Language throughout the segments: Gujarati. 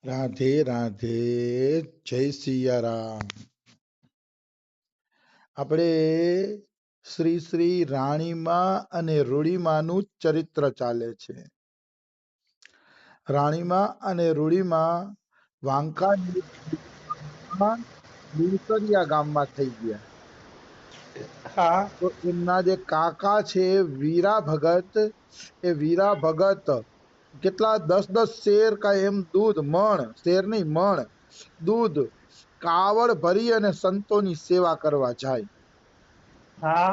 રાધે રાધે, જય સિયારામ. આપણે શ્રી શ્રી રાણીમા અને રૂડીમાનું ચરિત્ર ચાલે છે. રાણીમા અને રૂડીમા વાંકા લુણકરિયા ગામમાં થઈ ગયા. હા તો એમના જે કાકા છે વીરા ભગત, એ વીરા ભગત કેટલા 10-10 શેર કા એમ દૂધ મણ, શેર નહીં મણ દૂધ કાવડ ભરી અને સંતોની સેવા કરવા જાય. હા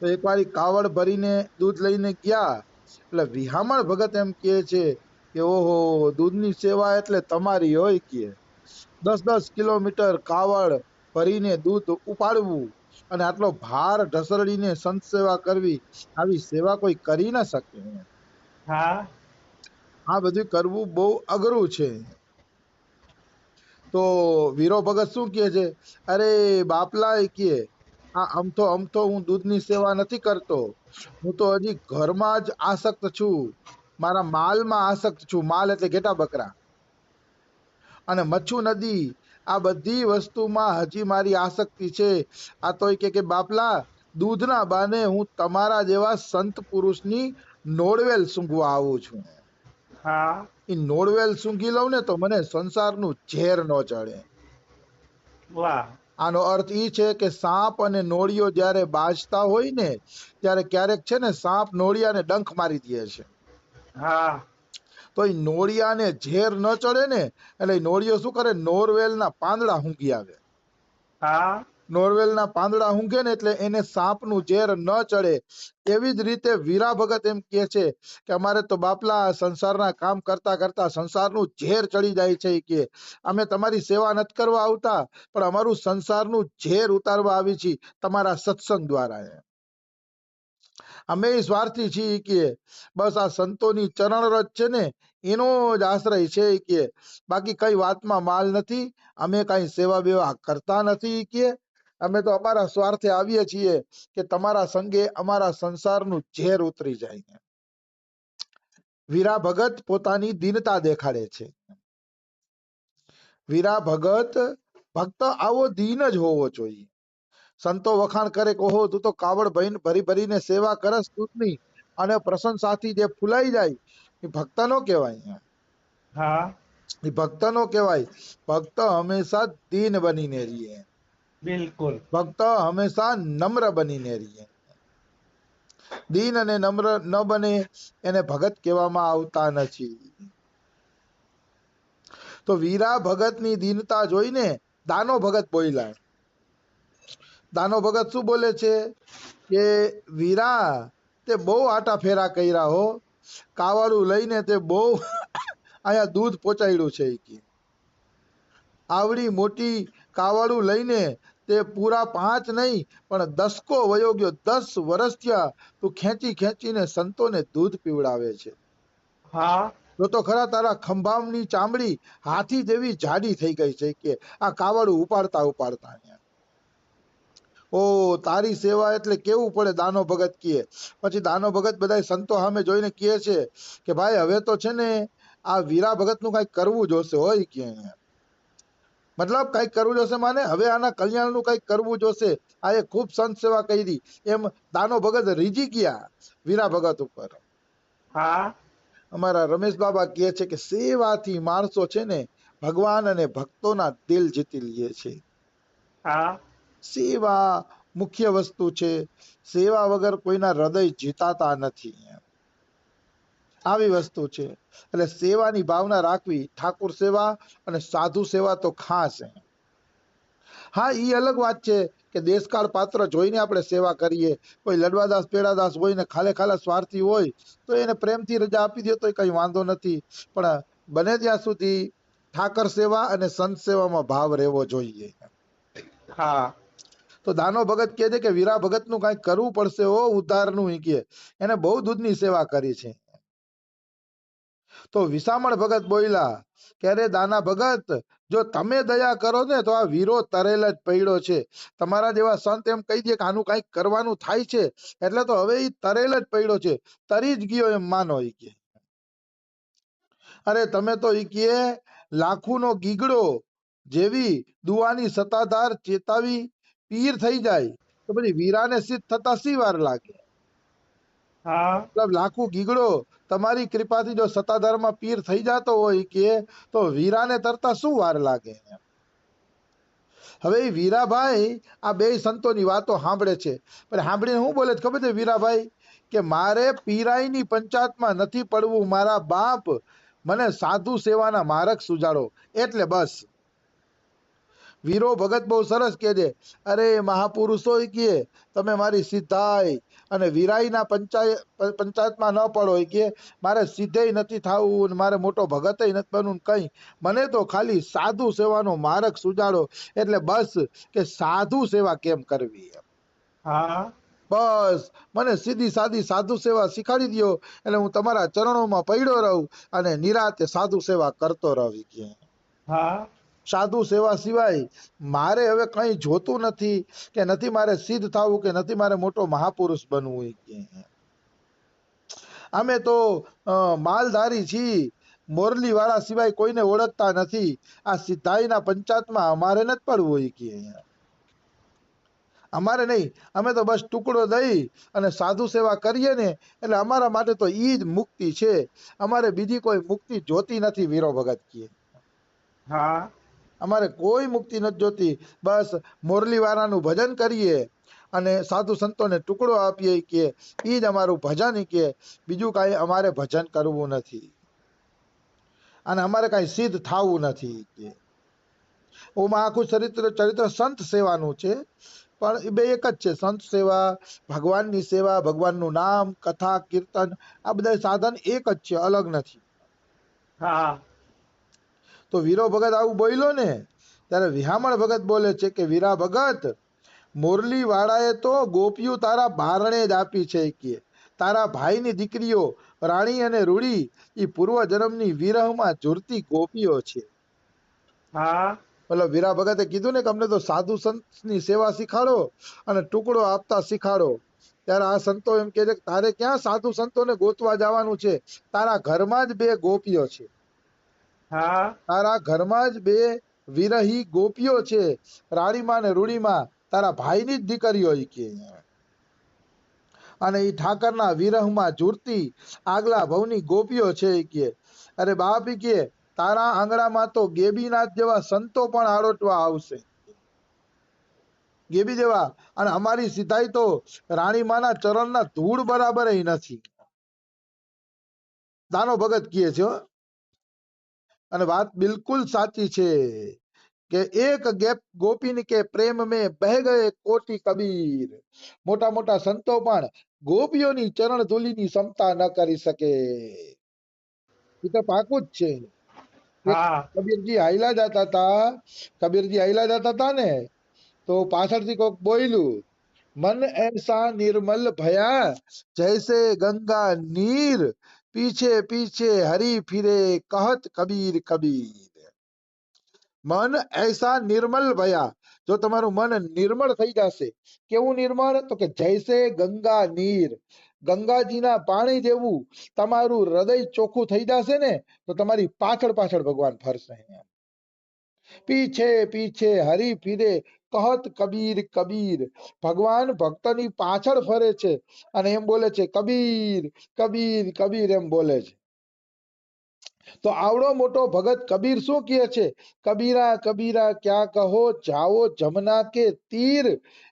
તો એકવાર ઈ કાવડ ભરીને દૂધ લઈને ગયા એટલે વિહામણ ભગત એમ કહે છે કે ઓહો, દૂધની સેવા એટલે તમારી હોય કે 10-10 કિલોમીટર કાવડ ભરીને દૂધ ઉપાડવું અને આટલો ભાર ઢસડીને સંત સેવા કરવી, આવી સેવા કોઈ કરી ન શકે. હા આ બધું કરવું બહુ અઘરું છે. તો વીરો ભગત શું કહે છે, અરે બાપલા એ કહે, આ અમથો હું દૂધની સેવા નથી કરતો, હું તો હજી ઘરમાં જ આસક્ત છું, મારા માલમાં આસક્ત છું. માલ એટલે ઘેટા બકરા અને મચ્છુ નદી, આ બધી વસ્તુમાં હજી મારી આસક્તિ છે. આ તો કે બાપલા, દૂધના બાને હું તમારા જેવા સંત પુરુષની નોળવેલ સૂંઘવા આવું છું. હા એ નોળવેલ સૂંઘી લઉં ને તો મને સંસારનું ઝેર ન ચડે. વાહ આનો અર્થ એ છે કે સાપ અને નોળિયો જ્યારે બાજતા હોય ને ત્યારે ક્યારેક છે ને સાપ નોળિયાને ડંખ મારી દે છે. હા તો એ નોળિયાને ઝેર ન ચડે ને એટલે નોળિયો શું કરે, નોરવેલના પાંદડા ઊંઘી આવે. હા નોરવેલના પાંદડા ઊંઘે ને એટલે એને સાપનું ઝેર ન ચડે. એવી જ રીતે વીરા ભગત એમ કહે છે કે અમારે તો બાપલા સંસારના કામ કરતા કરતા સંસારનું ઝેર ચડી જાય છે. કે અમે તમારી સેવા નથી કરવા આવતા, પણ અમારું સંસારનું ઝેર ઉતારવા આવી છીએ તમારા સત્સંગ દ્વારા. અમે સ્વાર્થી છીએ કે બસ આ સંતોની ચરણરજ છે ને એનો જ આશ્રય છે કે બાકી કઈ વાતમાં માલ નથી, અમે કઈ સેવા બેવા કરતા નથી કે અમે તો અમારા સ્વાર્થે આવીએ છીએ કે તમારા સંગે અમારા સંસારનું ઝેર ઉતરી જાય. વીરા ભગત પોતાની દીનતા દેખાડે છે. વીરા ભગત ભક્ત આવો દીન જ હોવો જોઈએ. સંતો વખાણ કરે કે ઓહો, તું તો કાવડ ભરી ભરીને સેવા કરસ દૂધની અને પ્રશંસાથી જે ફૂલાઈ જાય, એ ભક્ત નો કહેવાય. હા એ ભક્ત નો કહેવાય. ભક્ત હંમેશા દીન બનીને રહીએ, બિલકુલ ભક્ત હંમેશા નમ્ર બનીને રહીએ. દીન અને નમ્ર ન બને એને ભગત કહેવામાં આવતા નથી. તો વીરા ભગતની દીનતા જોઈને દાનો ભગત બોલ્યા. દાનો ભગત શું બોલે છે કે વીરા, તે બહુ આટા ફેરા કર્યા હો, કાવાળું લઈને તે બહુ અહીંયા દૂધ પહોંચાડ્યું છે કે આવડી મોટી કાવાળું લઈને તે પૂરા 5 નહીં પણ 10 વયો ગયો. 10 વર્ષ થયા તું ખેંચી ખેંચીને સંતોને દૂધ પીવડાવે છે. હા તો ખરા તારા ખંભામની ચામડી હાથી જેવી જાડી થઈ ગઈ છે કે આ કાવડું ઉપાડતા ઉપાડતા. ઓ તારી સેવા એટલે કેવું પડે, દાનો ભગત કહે. પછી દાનો ભગત બધા સંતો સામે જોઈને કહે છે કે ભાઈ હવે તો છે ને આ વીરા ભગત નું કઈક કરવું જોશે હોય કે મતલબ કઈક કરવું જોશે, માને હવે આના કલ્યાણનું કઈક કરવું જોશે. આ એ ખૂબ સંત સેવા કરી એમ દાનો ભગત રીજી ગયા વીરા ભગત ઉપર. હા અમારા રમેશ બાબા કહે છે કે સેવાથી માણસો છે ને ભગવાન અને ભક્તોના દિલ જીતી લે છે. હા સેવા મુખ્ય વસ્તુ છે. સેવા વગર કોઈના હૃદય જીતાતા નથી. આવી વસ્તુ છે. એટલે સેવાની ભાવના રાખવી, ઠાકુર સેવા અને સાધુ સેવા તો ખાસ. હા, ઈ અલગ વાત છે કે દેશકાળ પાત્ર જોઈને આપણે સેવા કરીએ. કોઈ લડવાદાસ પેડાદાસ હોય ને ખાલે ખાલા સ્વાર્થી હોય તો એને પ્રેમથી રજા આપી દે તો કઈ વાંધો નથી, પણ બને ત્યાં સુધી ઠાકર સેવા અને સંત સેવામાં ભાવ રહેવો જોઈએ. હા તો દાનો ભગત કહે છે કે વીરા ભગત નું કઈક કરવું પડશે હો, ઉદ્ધારનું. ઈ કે એને બહુ દૂધની સેવા કરી છે. તો વિસામણ ભગત બોલ્યા કે અરે દાના ભગત, જો તમે દયા કરો ને તો આ વીરો તરેલ જ પડ્યો છે. તમારા જેવા સંત એમ કહી દે કે આનું કઈક કરવાનું થાય છે એટલે તો હવે ઈ તરેલ જ પડ્યો છે, તરી જ ગયો એમ માનો. ઈ કે અરે તમે તો ઈ કે લાખુનો ગીગડો જેવી દુઆની સત્તાધાર ચેતાવી પીર થઈ જાય તો પછી વીરાને સિદ્ધ થતા શી વાર લાગે? હા મતલબ લાખું ગીગડો તમારી કૃપાથી જો સત્તાધારમાં પીર થઈ જતો હોય કે તો વીરાને તરતા શું વાર લાગે? હવે એ વીરાભાઈ આ બે સંતોની વાતો સાંભળે છે, પણ સાંભળીને શું બોલે છે ખબર છે વીરાભાઈ? કે મારે પીરાઈની પંચાયતમાં નથી પડવું, મારા બાપ મને સાધુ સેવાના માર્ગ સુજાડો એટલે બસ. વીરો ભગત બહુ સરસ કહે છે, અરે મહાપુરુષો કે તમે મારી સિદ્ધાઈ અને વીરાઈના પંચાયતમાં ન પડો કે મારે સિદ્ધે નથી થવું, મારે મોટો ભગત નથી બનવું, કઈ મને તો ખાલી સાધુ સેવાનો માર્ગ સુજાડો એટલે બસ. કે સાધુ સેવા કેમ કરવી, હા બસ મને સીધી સાદી સાધુ સેવા શીખાડી દો એટલે હું તમારા ચરણોમાં પડ્યો રહું અને નિરાતે સાધુ સેવા કરતો રહી કે હા સાધુ સેવા સિવાય મારે હવે કઈ જોતું નથી, કે નથી મારે સિદ્ધ થવું, કે નથી મારે મોટો મહાપુરુષ બનવું. કે અમે તો માલધારી છીએ, મોરલી વાળા સિવાય કોઈને ઓળખતા નથી, આ સિદ્ધાઈના પંચાયતમાં અમારે નથી પડવું હોય કે અમારે નહીં, અમે તો બસ ટુકડો દઈ અને સાધુ સેવા કરીએ ને એટલે અમારા માટે તો ઈ જ મુક્તિ છે, અમારે બીજી કોઈ મુક્તિ જોતી નથી. વીરો ભગત કહે હા અમારે કોઈ મુક્તિ નથી જોતી, બસ મોરલી વાળાનું ભજન કરીએ અને સાધુ સંતોને ટુકડો આપીએ કે ઈ જ અમારું ભજન, કે બીજું કાંઈ અમારે ભજન કરવું નથી અને અમારે કાંઈ સિદ્ધ થવું નથી. કે ઓમાં આખું ચરિત્ર સંત સેવાનું છે, પણ એ બે એક જ છે, સંત સેવા, ભગવાનની સેવા, ભગવાનનું નામ, કથા, કીર્તન, આ બધા સાધન એક જ છે, અલગ નથી. હા તો વીરો ભગત આવું બોલ્યો ને ત્યારે વિહામણ ભગત બોલે છે કે વીરા ભગત, મોરલી વાળાએ તો ગોપિયું તારા બારણે જ આપી છે, કે તારા ભાઈની દીકરીઓ રાણી અને રૂડી એ પૂર્વ જન્મની વિરહમાં ઝૂરતી ગોપીઓ છે. હા મતલબ વીરા ભગતે કીધું ને કે અમને તો સાધુ સંતની સેવા શીખાડો અને ટુકડો આપતા શીખાડો. ત્યારે આ સંતો એમ કહે છે કે તારે ક્યાં સાધુ સંતોને ગોતવા જવાનું છે, તારા ઘરમાં જ બે ગોપીઓ છે, હા તારા ઘરમાં જ બે વિરહી ગોપીઓ છે, રાણીમાં ને રૂડીમાં તારા ભાઈની જ દીકરીઓ કે અને એ ઠાકરના વિરહમાં ઝૂરતી આગલા ભવની ગોપીઓ છે કે અરે બાપ કે તારા આંગણામાં તો ગેબીનાથ જેવા સંતો પણ આડોટવા આવશે, ગેબી જેવા, અને અમારી સિદ્ધાઈ તો રાણીમાના ચરણના ધૂળ બરાબર નથી. દાનો ભગત કહે છે અને વાત બિલકુલ સાચી છે કે એક ગોપીન કે પ્રેમ में बह गए कोटि कबीर. મોટા મોટા સંતો પણ ગોપીઓની ચરણ ધૂલીની ક્ષમતા ન કરી શકે. એ તો પાકું જ છે. હા કબીરજી હાઈલા જતા હતા, કબીરજી હાઈલા જતા હતા ને તો પાછળથી કોક બોલ્યું, મન ऐसा निर्मल भया जैसे गंगा नीर, पीछे पीछे हरी फिरे कहत कबीर कबीर. મન ऐसा निर्मल भया, જો તમારું મન નિર્મળ થઈ જશે, કેવું નિર્મળ? તો કે જૈસે ગંગા નીર, ગંગાજીના પાણી જેવું તમારું હૃદય ચોખ્ખું થઈ જશે ને તો તમારી પાછળ પાછળ ભગવાન ફરશે. પીછે પીછે હરી ફિરે કહત કબીર કબીર, ભગવાન ભક્તની પાછળ ફરે છે અને એમ બોલે છે કબીર કબીર કબીર એમ બોલે છે. તો આવડો મોટો ભગત કબીર શું કહે છે? કબીરા કબીરા ક્યા કહો જાઓ જમના કે તીર,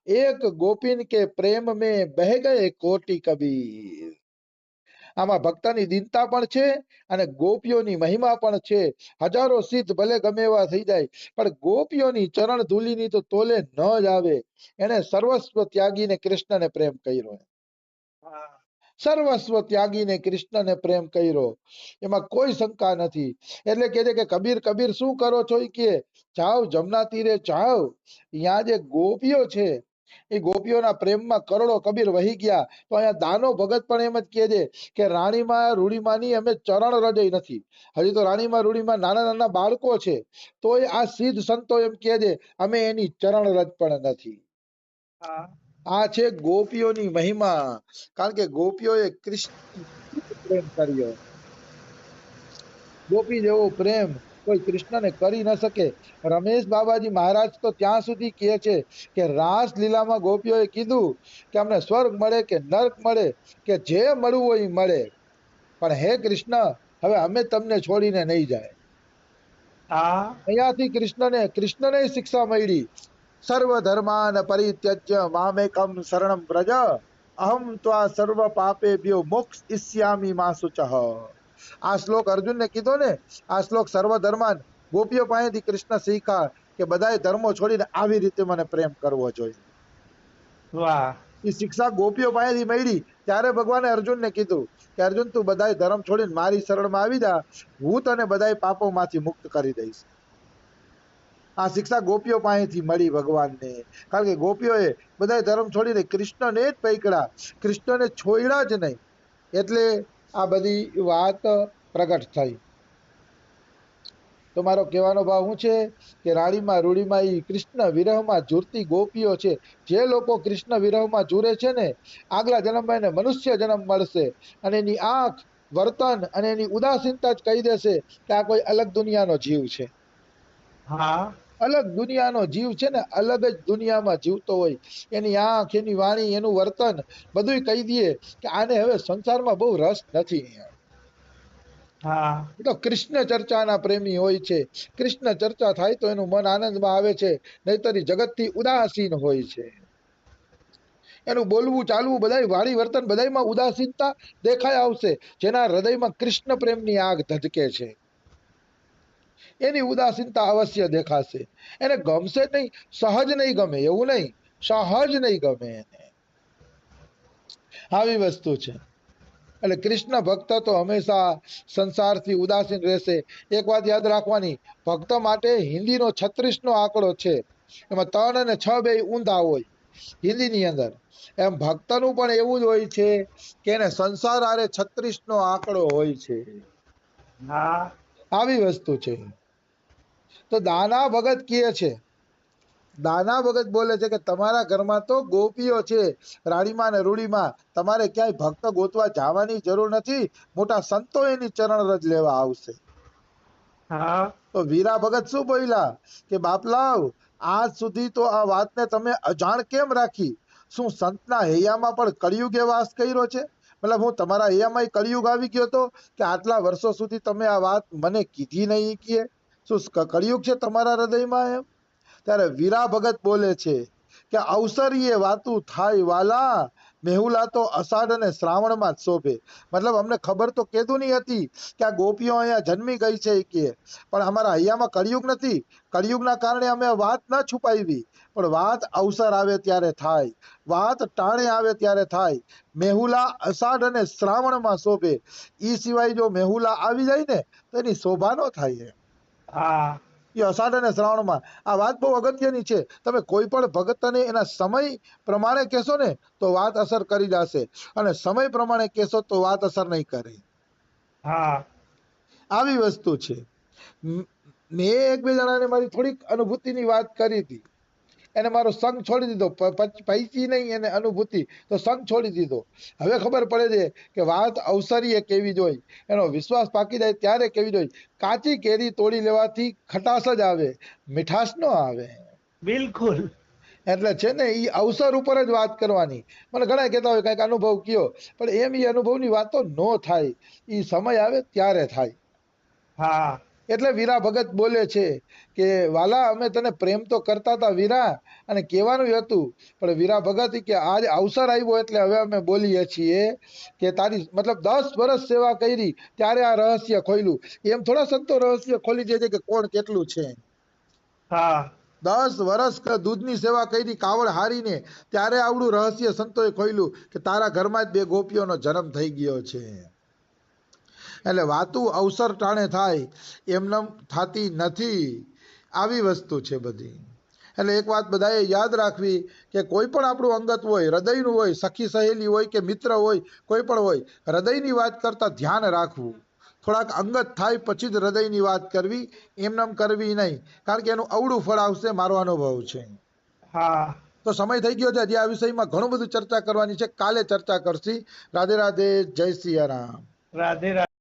એક ગોપીન કે પ્રેમ में बह गए कोटि कबीर. આમાં ભક્તની દીનતા પણ છે અને ગોપીઓની મહિમા પણ છે. હજારો સિદ્ધ ભલે ગમે એવા થઈ જાય પણ ગોપીઓની ચરણ ધૂલીની તો તોલે ન જ આવે. એને સર્વસ્વ ત્યાગીને કૃષ્ણને પ્રેમ કર્યો, હા સર્વસ્વ ત્યાગીને કૃષ્ણને પ્રેમ કર્યો, એમાં કોઈ શંકા નથી. એટલે કે છે કે કબીર કબીર શું કરો છો? કે જાઓ જમના તીરે જાઓ, ત્યાં જે ગોપીઓ છે એ ગોપીઓના પ્રેમમાં કરોડો કબીર વહી ગયા. તો અહીંયા દાનો ભગત પણ એમ જ કહે છે કે રાણીમાં રૂડીમાંની અમે ચરણ રજઈ નથી. હજી તો રાણીમાં રૂડીમાં નાના નાના બાળકો છે, તોય આ સિદ્ધ સંતો એમ કહે છે અમે એની ચરણ રજ પણ નથી. હા આ છે ગોપીઓની મહિમા, કારણ કે ગોપીઓએ કૃષ્ણ પ્રેમ કર્યો. ગોપી જેવો પ્રેમ કોઈ કૃષ્ણને કરી ન શકે. રમેશ બાબાજી મહારાજ તો ત્યાં સુધી કહે છે કે રાસ લીલામાં ગોપીઓએ કીધું કે અમને સ્વર્ગ મળે કે નર્ક મળે કે જે મળવું હોય એ મળે, પણ હે કૃષ્ણ હવે અમે તમને છોડીને નહીં જાય. હા અહીંયાથી કૃષ્ણને શિક્ષા મળી, સર્વ ધર્માન પરિત્યજ્ય મામેકમ શરણમ વ્રજ અહમ ત્વા સર્વ પાપેભ્યો મોક્ષ ઇષ્યામિ મા શુચઃ. આ શ્લોક અર્જુનને કીધો ને, આ શ્લોક સર્વ ધર્માન ગોપીઓ પાસેથી કૃષ્ણ શીખા કે બધાય ધર્મો છોડીને આવી રીતે મને પ્રેમ કરવો જોઈએ. વાહ એ શિક્ષા ગોપીઓ પાસેથી મળી. ત્યારે ભગવાને અર્જુનને કીધું કે અર્જુન તું બધાય ધર્મ છોડીને મારી શરણમાં આવી જા, હું તને બધાય પાપોમાંથી મુક્ત કરી દઈશ. આ શિક્ષા ગોપીઓ પાસેથી મળી ભગવાનને, કારણ કે ગોપીઓએ બધાય ધર્મ છોડીને કૃષ્ણને જ પકડ્યા, કૃષ્ણને છોડ્યા જ નહીં. એટલે આ બધી વાત પ્રગટ થઈ. તો મારો કહેવાનો ભાવ શું છે કે રાણીમાં રૂડીમાં ઈ કૃષ્ણ વિરહમાં ઝૂરતી ગોપીઓ છે. જે લોકો કૃષ્ણ વિરહમાં ઝૂરે છે ને, આગલા જન્મમાં એને મનુષ્ય જન્મ મળશે, અને એની આંખ, વર્તન અને એની ઉદાસીનતા જ કહી દેશે કે આ કોઈ અલગ દુનિયાનો જીવ છે. હા અલગ દુનિયાનો જીવ છે ને, અલગ જ દુનિયામાં જીવતો હોય. એની આંખ, એની વાણી, એનું વર્તન બધું કહી દે કે આને હવે સંસારમાં બહુ રસ નથી. હા તો કૃષ્ણ ચર્ચાના પ્રેમી હોય છે. કૃષ્ણ ચર્ચા થાય તો એનું મન આનંદમાં આવે છે, નહીતર જગતથી ઉદાસીન હોય છે. એનું બોલવું ચાલવું બધાય વાણી વર્તન બધાયમાં ઉદાસીનતા દેખાય આવશે. જેના હૃદયમાં કૃષ્ણ પ્રેમની આગ ધધકે છે એની ઉદાસીનતા અવશ્ય દેખાશે. એને ગમશે જ નહીં, સહજ નહીં ગમે, એવું નહીં, સહજ નહીં ગમે એને. આવી વસ્તુ છે. એટલે કૃષ્ણ ભક્ત તો હંમેશા સંસારથી ઉદાસીન રહેશે. એક વાત યાદ રાખવાની, ભક્ત માટે હિન્દીનો 36 નો આંકડો છે, એમાં 3 અને 6 બે ઊંધા હોય હિન્દીની અંદર. એમ ભક્તનું પણ એવું જ હોય છે કે એને સંસાર આરે 36 નો આંકડો હોય છે. હા આવી વસ્તુ છે. તો દાના ભગત કહે છે, દાના ભગત બોલે છે કે તમારા ઘરમાં તો ગોપીઓ છે, રાણીમાં ને રૂડીમાં, તમારે ક્યાંય ભક્ત ગોતવા જવાની જરૂર નથી, મોટા સંતો એની ચરણ રજ લેવા આવશે. હા તો વીરા ભગત શું બોલ્યા કે બાપલાવ, આજ સુધી તો આ વાતને તમે અજાણ કેમ રાખી? શું સંતના હૈયામાં પણ કળિયુગે વાસ કર્યો છે? મતલબ હું તમારા હૈયામાં કળિયુગ આવી ગયો તો કે આટલા વર્ષો સુધી તમે આ વાત મને કીધી નહીં? કે શું કળિયુગ છે તમારા હૃદયમાં એમ? ત્યારે વીરા ભગત બોલે છે કે અવસરીએ વાતું થાય વાલા, મેહુલા તો અષાઢ અને શ્રાવણમાં જ શોભે. મતલબ અમને ખબર તો કેદુની હતી કે આ ગોપીઓ અહીંયા જન્મી ગઈ છે કે, પણ અમારા હૈયામાં કળિયુગ નથી. કળિયુગના કારણે અમે વાત ન છુપાવી, પણ વાત અવસર આવે ત્યારે થાય, વાત ટાણે આવે ત્યારે થાય. મેહુલા અષાઢ અને શ્રાવણમાં શોભે. ઈ સિવાય જો મેહુલા આવી જાય ને તો એની શોભા ન થાય. હા એ અષાઢ અને શ્રાવણમાં. આ વાત બહુ અગત્યની છે. તમે કોઈ પણ ભક્તને એના સમય પ્રમાણે કહેશો ને તો વાત અસર કરી જશે, અને સમય પ્રમાણે કહેશો તો વાત અસર નહીં કરે. હા આવી વસ્તુ છે. મેં એક બે જણાને મારી થોડીક અનુભૂતિની વાત કરી હતી. એને મારો સંગ છોડી દીધો, પૈકી નહીં એને અનુભૂતિ, તો સંગ છોડી દીધો. હવે ખબર પડે છે કે વાત અવસરીએ કેવી જ હોય, એનો વિશ્વાસ પાકી જાય ત્યારે કેવી જ હોય. કાચી કેરી તોડી લેવાથી ખટાશ જ આવે, મીઠાશ ન આવે. બિલકુલ. એટલે છે ને એ અવસર ઉપર જ વાત કરવાની. મને ઘણા કહેતા હોય કઈક અનુભવ કયો, પણ એમ એ અનુભવની વાતો ન થાય, એ સમય આવે ત્યારે થાય. હા એટલે વીરા ભગત બોલે છે કે વાલા, અમે તને પ્રેમ તો કરતા હતા વીરા, અને કહેવાનું હતું, પણ વીરા ભગત કે આજ અવસર આવ્યો એટલે હવે અમે બોલીએ છીએ કે તારી મતલબ 10 વર્ષ સેવા કરી ત્યારે આ રહસ્ય ખોલ્યું. એમ થોડા સંતો રહસ્ય ખોલી દે છે કે કોણ કેટલું છે. હા 10 વર્ષ દૂધની સેવા કરી કાવડ હારીને, ત્યારે આવડું રહસ્ય સંતોએ ખોલ્યું કે તારા ઘરમાં જ 2 ગોપીઓનો જન્મ થઈ ગયો છે. એટલે વાતું અવસર ટાણે થાય, એમનેમ થતી નથી. આવી વસ્તુ છે બધી. એટલે એક વાત બધાએ યાદ રાખવી કે કોઈ પણ આપણું અંગત હોય, હૃદયનું હોય, સખી સહેલી હોય કે મિત્ર હોય, કોઈ પણ હોય, હૃદયની વાત કરતા ધ્યાન રાખવું. થોડાક અંગત થાય પછી જ હૃદયની વાત કરવી, એમનેમ કરવી નહીં, કારણ કે એનું અવળું ફળ આવશે, મારો અનુભવ છે. હા તો સમય થઈ ગયો છે. હજી આ વિષયમાં ઘણું બધું ચર્ચા કરવાની છે, કાલે ચર્ચા કરશી. રાધે રાધે, જય સિયારામ. રાધે રાધે.